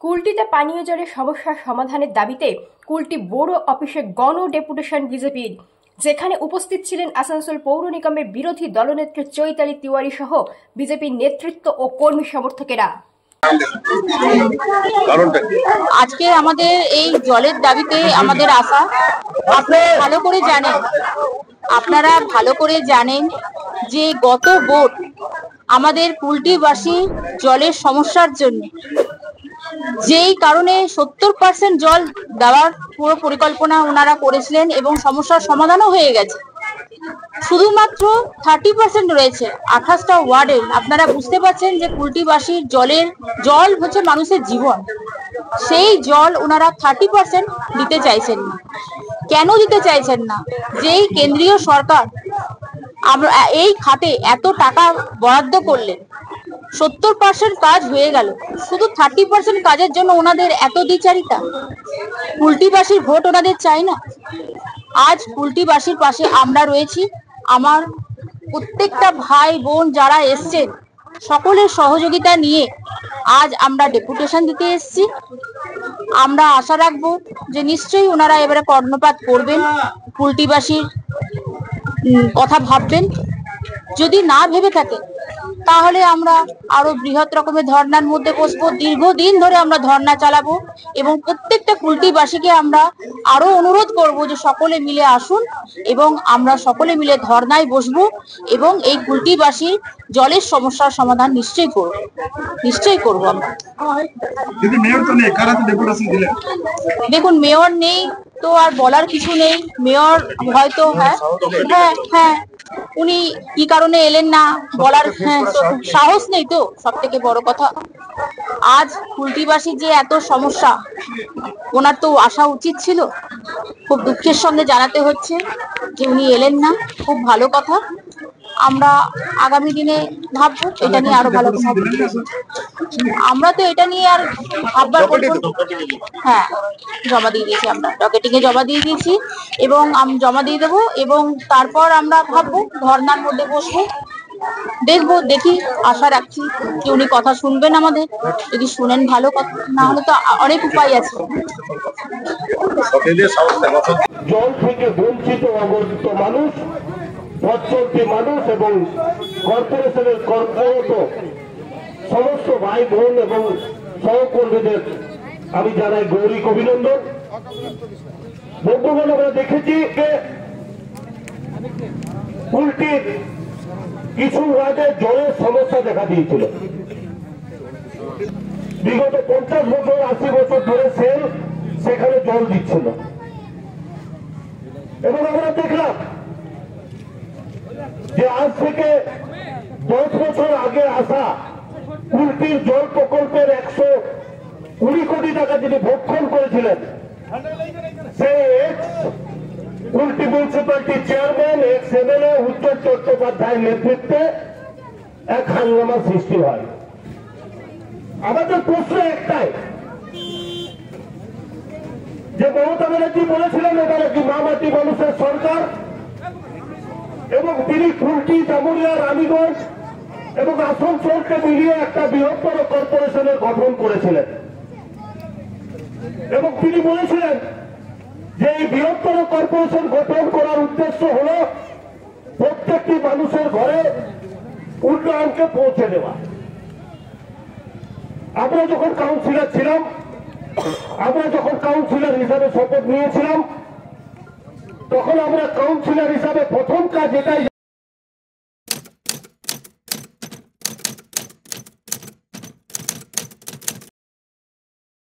কুলটিতে পানীয় জলের সমস্যার সমাধানের দাবিতে কুলটি বড় অফিসে গণ ডেপুটেশন বিজেপির, যেখানে উপস্থিত ছিলেন আসানসোল পৌর নিগমের বিরোধী দলনেত্রী চৈতালি তিওয়ারি সহ বিজেপির নেতৃত্ব ও কর্মী সমর্থকেরা। আজকে আমাদের এই জলের দাবিতে আমাদের আশা, আপনারা ভালো করে জানেন যে গত ভোট আমাদের কুলটিবাসী জলের সমস্যার জন্য, যেই কারণে 70% জল দেওয়ার পুরো পরিকল্পনা ওনারা করেছিলেন এবং সমস্যার সমাধানও হয়ে গেছে। শুধুমাত্র 30% রয়েছে 28টা ওয়ার্ডে। আপনারা বুঝতে পারছেন যে কুলটিবাসীর জল হচ্ছে মানুষের জীবন, সেই জল ওনারা 30% দিতে চাইছেন না। কেন দিতে চাইছেন না? যেই কেন্দ্রীয় সরকার এই খাতে এত টাকা বরাদ্দ করলেন, 70% কাজ হয়ে গেল, শুধু 30% কাজের জন্য ওনাদের এত দ্বিচারিতা। কুলটিবাসীর ভোট ওনাদের চাই না। আজ কুলটিবাসীর পাশে আমরা রয়েছি। আমার প্রত্যেকটা ভাই বোন যারা এসছেন, সকলের সহযোগিতা নিয়ে আজ আমরা ডেপুটেশন দিতে এসেছি। আমরা আশা রাখবো যে নিশ্চয়ই ওনারা এবারে কর্ণপাত করবেন, কুলটিবাসীর কথা ভাববেন। যদি না ভেবে থাকেন তাহলে আমরা আরো বৃহৎ রকমের ধর্নার মধ্যে বসবো। দীর্ঘদিন ধরে আমরা ধর্না চালাবো এবং প্রত্যেকটা কুলটিবাসীকে আমরা আরো অনুরোধ করব যে সকলে মিলে আসুন এবং আমরা সকলে মিলে ধর্নায় বসবো এবং এই কুলটিবাসীর জলের সমস্যার সমাধান নিশ্চয়ই করব আমরা। দেখুন, মেয়র নেই তো আর বলার কিছু নেই। মেয়র হয়তো হ্যাঁ উনি কি কারণে এলেন না বলার সাহস নেই, তো সব থেকে বড় কথা আজ কুলটিবাসী যে এত সমস্যা, ওনার তো আসা উচিত ছিল। খুব দুঃখের সঙ্গে জানাতে হচ্ছে যে উনি এলেন না। খুব ভালো কথা, আমরা আগামী দিনে ভাববো এটা নিয়ে আরো ভালো কথা। আমরা তো এটা নিয়ে আর ভাববার জমা দিয়ে দিয়েছি, আমরা ডকেটিং এ জমা দিয়ে দিয়েছি এবং জমা দিয়ে দেবো এবং তারপর আমরা ভাববো, ধর্নার মধ্যে বসবো, দেখি। আশা রাখছি যে উনি কথা শুনবেন আমাদের। যদি শুনেন ভালো কথা, না হলে তো অনেক উপায় আছে। জল থেকে বঞ্চিত অবস্থিত মানুষ, পথচলতি মানুষ এবং কর্পোরেশনের কর্মরত সমস্ত ভাই বোন এবং সহকর্মীদের আমি জানাই গৌরিক অভিনন্দন। বন্ধুগণ, আমরা দেখেছি যে কুলটির কিছু ওয়ার্ডে জলের সমস্যা দেখা দিয়েছিল। বিগত 50 বছর 80 বছর ধরে সেখানে জল দিচ্ছিল এবং আমরা দেখলাম যে আজ থেকে 10 বছর আগে আসা কুলটির জল প্রকল্পের 120 কোটি টাকা যিনি ভক্ষণ করেছিলেন, সেই কুলটি মিউনিসিপ্যালিটি চেয়ারম্যান এমএলএ উজ্জ্বল চট্টোপাধ্যায়ের নেতৃত্বে এক হাঙ্গামা সৃষ্টি হয়। আমাদের প্রশ্ন একটাই, যে মমতা ব্যানার্জি বলেছিলেন এবার একটি মামাটি মানুষের সরকার এবং তিনি কুলটি, জামুরিয়া, রানীগঞ্জ এবং আসানসোলকে মিলিয়ে একটা বৃহত্তর কর্পোরেশনের গঠন করেছিলেন এবং তিনি বলেছিলেন যে এই বৃহত্তর কর্পোরেশন গঠন করার উদ্দেশ্য হল প্রত্যেকটি মানুষের ঘরে উন্নয়নকে পৌঁছে দেওয়া। আমরা যখন কাউন্সিলর হিসাবে শপথ নিয়েছিলাম, তখন আমরা কাউন্সিলর হিসাবে প্রথম কাজ এটাই